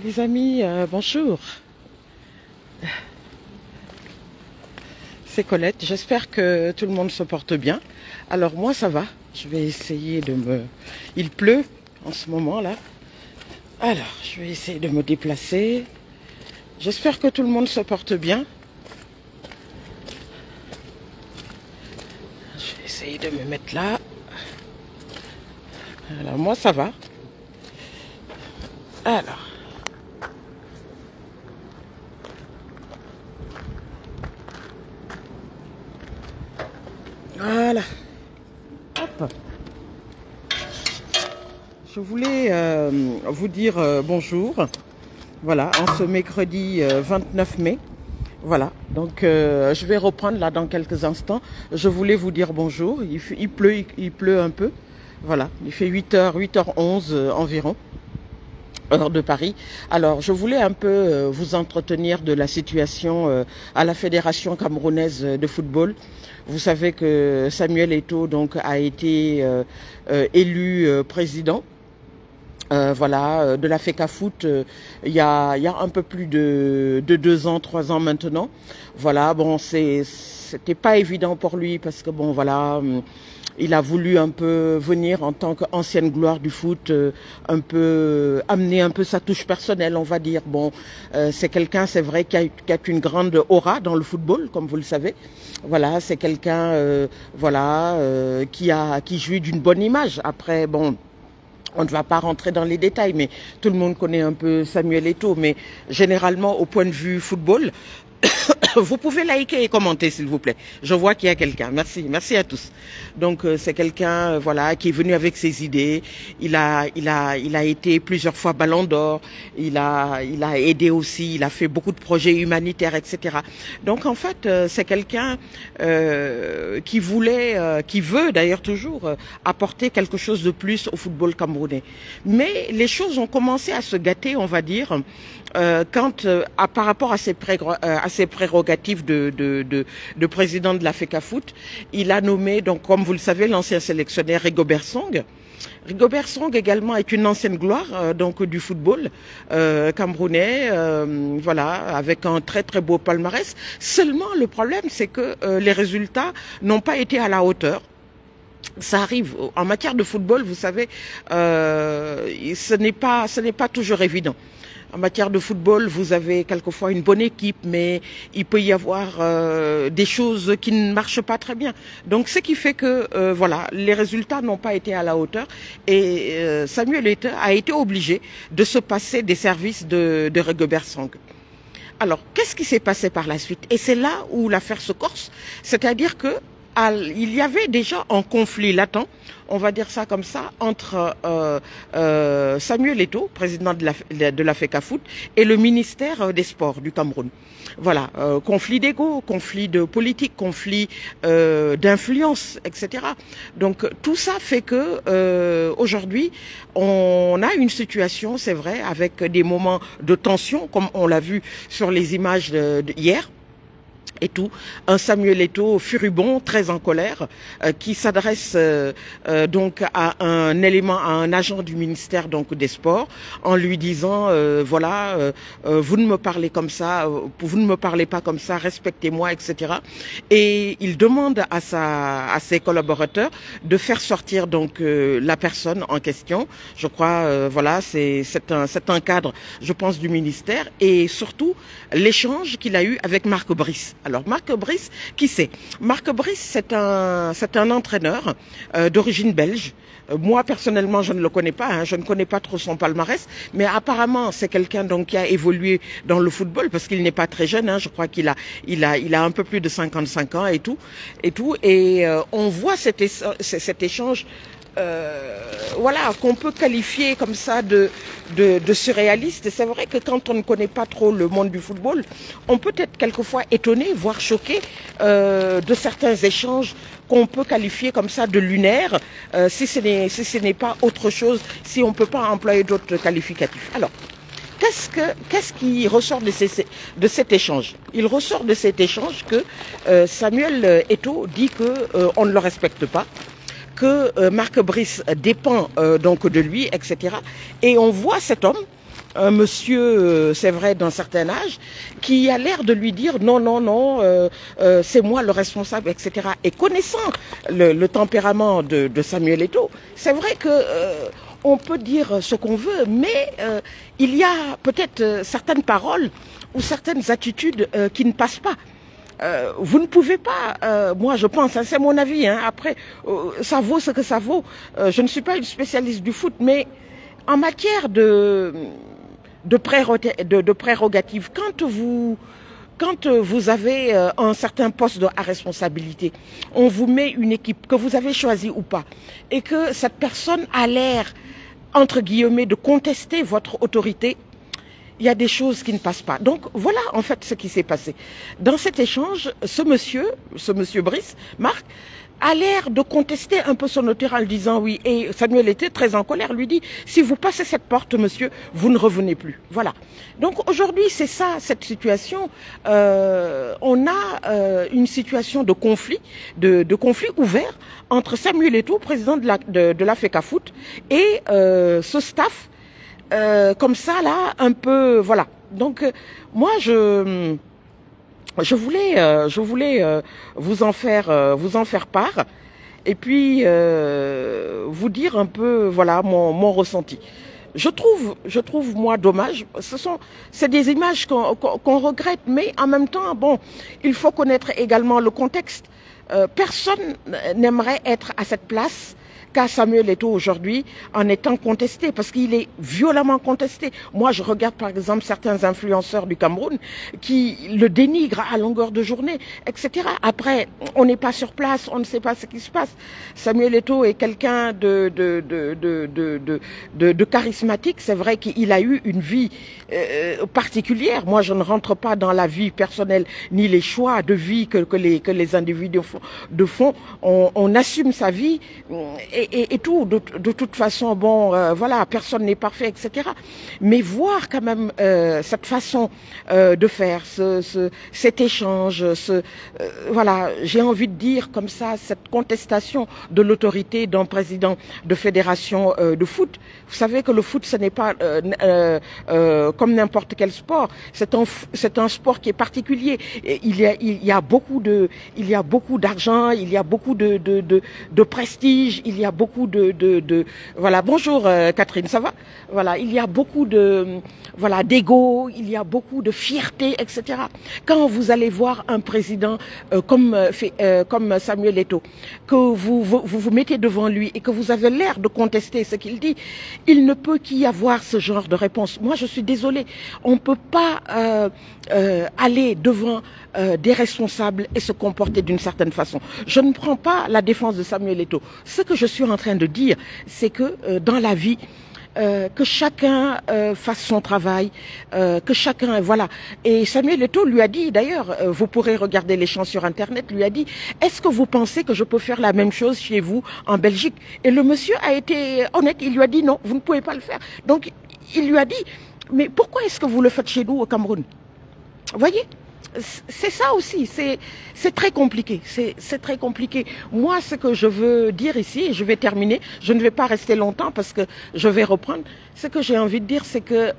Les amis, bonjour. C'est Colette. J'espère que tout le monde se porte bien. Alors moi ça va. Je vais essayer de me... Il pleut en ce moment là. Alors je vais essayer de me déplacer. J'espère que tout le monde se porte bien. Je vais essayer de me mettre là. Alors moi ça va. Alors. Voilà. Hop. Je voulais vous dire bonjour. Voilà, en ce mercredi 29 mai. Voilà, donc je vais reprendre là dans quelques instants. Je voulais vous dire bonjour. Il pleut un peu. Voilà, il fait 8h11 environ, heure de Paris. Alors, je voulais un peu vous entretenir de la situation à la Fédération camerounaise de football. Vous savez que Samuel Eto'o donc a été élu président. Voilà, de la FECAFOOT, il y a un peu plus de 2 ans, 3 ans maintenant. Voilà, bon, c'était pas évident pour lui parce que bon, voilà, il a voulu un peu venir en tant qu'ancienne gloire du foot, un peu amener un peu sa touche personnelle, on va dire. Bon, c'est quelqu'un, c'est vrai, qui a une grande aura dans le football, comme vous le savez. Voilà, c'est quelqu'un, voilà, qui jouit d'une bonne image. Après, bon. On ne va pas rentrer dans les détails, mais tout le monde connaît un peu Samuel Eto'o. Mais généralement, au point de vue football, vous pouvez liker et commenter, s'il vous plaît. Je vois qu'il y a quelqu'un. Merci, merci à tous. Donc, c'est quelqu'un, voilà, qui est venu avec ses idées. Il a été plusieurs fois Ballon d'Or. Il a aidé aussi. Il a fait beaucoup de projets humanitaires, etc. Donc, en fait, c'est quelqu'un qui veut d'ailleurs toujours apporter quelque chose de plus au football camerounais. Mais les choses ont commencé à se gâter, on va dire, quand par rapport à ses prérogatives de président de la FECAFOOT, il a nommé, donc comme vous le savez, l'ancien sélectionneur Rigobert Song. Rigobert Song également est une ancienne gloire donc du football camerounais, voilà, avec un très très beau palmarès. Seulement le problème, c'est que les résultats n'ont pas été à la hauteur. Ça arrive en matière de football, vous savez, ce n'est pas toujours évident. En matière de football, vous avez quelquefois une bonne équipe, mais il peut y avoir des choses qui ne marchent pas très bien. Donc, ce qui fait que, voilà, les résultats n'ont pas été à la hauteur. Et Samuel Eto'o a été obligé de se passer des services de Rigobert Song. Alors, qu'est-ce qui s'est passé par la suite? Et c'est là où l'affaire se corse. C'est-à-dire que il y avait déjà un conflit latent, on va dire ça comme ça, entre Samuel Eto'o, président de la FECAFOOT, et le ministère des Sports du Cameroun. Voilà, conflit d'ego, conflit de politique, conflit d'influence, etc. Donc tout ça fait que aujourd'hui, on a une situation, c'est vrai, avec des moments de tension, comme on l'a vu sur les images hier. Et tout, un Samuel Eto'o furibond, très en colère, qui s'adresse donc à un agent du ministère donc des Sports, en lui disant voilà, vous ne me parlez comme ça, vous ne me parlez pas comme ça, respectez-moi, etc. Et il demande à ses collaborateurs de faire sortir donc la personne en question. Je crois, voilà, c'est un cadre, je pense, du ministère, et surtout l'échange qu'il a eu avec Marc Brice. Alors Marc Brice, qui c'est? Marc Brice, c'est un entraîneur d'origine belge. Moi personnellement, je ne le connais pas, hein, je ne connais pas trop son palmarès, mais apparemment c'est quelqu'un donc qui a évolué dans le football parce qu'il n'est pas très jeune. Hein, je crois qu'il a un peu plus de 55 ans et tout, et on voit cet échange. Voilà, qu'on peut qualifier comme ça de surréaliste. C'est vrai que quand on ne connaît pas trop le monde du football, on peut être quelquefois étonné, voire choqué de certains échanges qu'on peut qualifier comme ça de lunaires, si ce n'est pas autre chose, si on ne peut pas employer d'autres qualificatifs. Alors, qu'est-ce qui ressort de cet échange? Il ressort de cet échange que Samuel Eto'o dit qu'on ne le respecte pas, que Marc Brice dépend donc de lui, etc. Et on voit cet homme un monsieur, c'est vrai, d'un certain âge, qui a l'air de lui dire non, non, non, c'est moi le responsable, etc. Et connaissant le tempérament de Samuel Eto'o, c'est vrai que on peut dire ce qu'on veut, mais il y a peut-être certaines paroles ou certaines attitudes qui ne passent pas. Vous ne pouvez pas, moi je pense, hein, c'est mon avis, hein, après ça vaut ce que ça vaut, je ne suis pas une spécialiste du foot, mais en matière de prérogatives, quand vous avez un certain poste à responsabilité, on vous met une équipe que vous avez choisie ou pas, et que cette personne a l'air, entre guillemets, de contester votre autorité, il y a des choses qui ne passent pas. Donc voilà en fait ce qui s'est passé. Dans cet échange, ce monsieur Brice, Marc, a l'air de contester un peu son autorité en lui disant oui. Et Samuel était très en colère, lui dit, si vous passez cette porte, monsieur, vous ne revenez plus. Voilà. Donc aujourd'hui, c'est ça, cette situation. On a une situation de conflit, de conflit ouvert entre Samuel Eto'o, président de la FECAFOOT, et ce staff, comme ça là, un peu, voilà. Donc moi je voulais vous en faire part et puis vous dire un peu, voilà, mon ressenti. Je trouve moi dommage. C'est des images qu'on regrette, mais en même temps, bon, il faut connaître également le contexte. Personne n'aimerait être à cette place qu'à Samuel Eto'o aujourd'hui en étant contesté, parce qu'il est violemment contesté. Moi, je regarde par exemple certains influenceurs du Cameroun qui le dénigrent à longueur de journée, etc. Après, on n'est pas sur place, on ne sait pas ce qui se passe. Samuel Eto'o est quelqu'un de charismatique. C'est vrai qu'il a eu une vie particulière. Moi, je ne rentre pas dans la vie personnelle ni les choix de vie que les individus font. On assume sa vie et tout. De toute façon, bon, voilà, personne n'est parfait, etc. Mais voir quand même cette façon de faire, cet échange, voilà, j'ai envie de dire comme ça, cette contestation de l'autorité d'un président de fédération de foot. Vous savez que le foot, ce n'est pas comme n'importe quel sport. C'est un sport qui est particulier. Il y a beaucoup d'argent, il y a beaucoup de prestige, il y a beaucoup voilà. Bonjour Catherine, ça va? Voilà, il y a beaucoup d'ego, il y a beaucoup de fierté, etc. Quand vous allez voir un président comme Samuel Eto'o, que vous mettez devant lui et que vous avez l'air de contester ce qu'il dit, il ne peut qu'y avoir ce genre de réponse. Moi, je suis désolée, on ne peut pas aller devant des responsables et se comporter d'une certaine façon. Je ne prends pas la défense de Samuel Eto'o. Ce que je suis en train de dire, c'est que dans la vie, que chacun fasse son travail, que chacun, voilà. Et Samuel Eto'o lui a dit, d'ailleurs, vous pourrez regarder les chants sur Internet, lui a dit, est-ce que vous pensez que je peux faire la même chose chez vous en Belgique? Et le monsieur a été honnête, il lui a dit non, vous ne pouvez pas le faire. Donc, il lui a dit, mais pourquoi est-ce que vous le faites chez nous au Cameroun? Vous voyez? C'est ça aussi, c'est très compliqué, c'est très compliqué. Moi, ce que je veux dire ici, et je vais terminer, je ne vais pas rester longtemps parce que je vais reprendre, ce que j'ai envie de dire, c'est que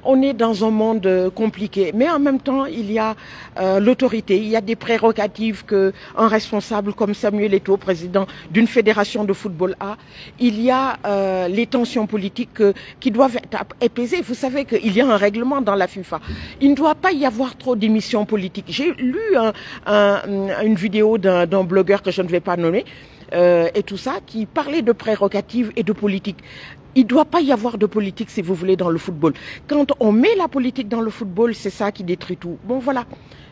on est dans un monde compliqué, mais en même temps, il y a l'autorité, il y a des prérogatives qu'un responsable comme Samuel Eto'o, président d'une fédération de football a. Il y a les tensions politiques qui doivent être apaisées. Vous savez qu'il y a un règlement dans la FIFA. Il ne doit pas y avoir trop d'émissions politiques. J'ai lu une vidéo d'un blogueur que je ne vais pas nommer, et tout ça, qui parlait de prérogatives et de politique. Il ne doit pas y avoir de politique, si vous voulez, dans le football. Quand on met la politique dans le football, c'est ça qui détruit tout. Bon, voilà.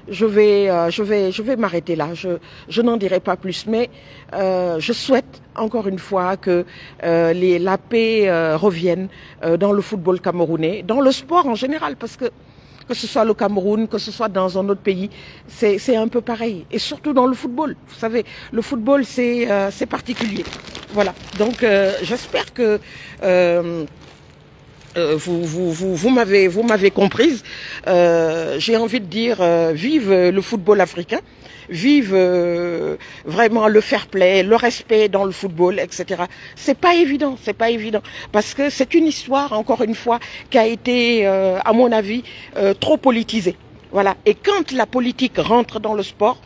Je vais m'arrêter là. Je n'en dirai pas plus, mais je souhaite encore une fois que la paix revienne dans le football camerounais, dans le sport en général, parce que ce soit le Cameroun, que ce soit dans un autre pays, c'est un peu pareil. Et surtout dans le football. Vous savez, le football, c'est particulier. Voilà. Donc, j'espère que vous m'avez comprise. J'ai envie de dire, vive le football africain. vive vraiment le fair play, le respect dans le football, etc. C'est pas évident, parce que c'est une histoire, encore une fois, qui a été, à mon avis, trop politisée. Voilà. Et quand la politique rentre dans le sport,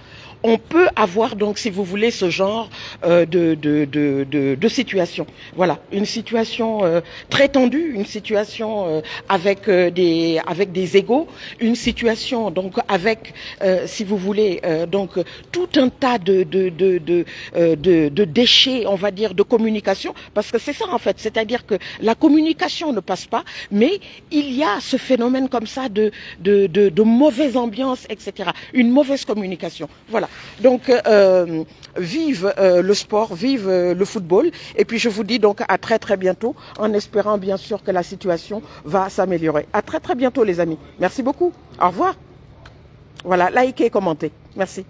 on peut avoir donc, si vous voulez, ce genre de situation. Voilà, une situation très tendue, une situation avec des égos, une situation donc avec, si vous voulez, donc tout un tas de déchets, on va dire, de communication, parce que c'est ça en fait, c'est-à-dire que la communication ne passe pas, mais il y a ce phénomène comme ça de mauvaise ambiance, etc. Une mauvaise communication. Voilà. Donc, vive le sport, vive le football. Et puis, je vous dis donc à très très bientôt, en espérant bien sûr que la situation va s'améliorer. À très très bientôt les amis. Merci beaucoup. Au revoir. Voilà, likez, commentez. Merci.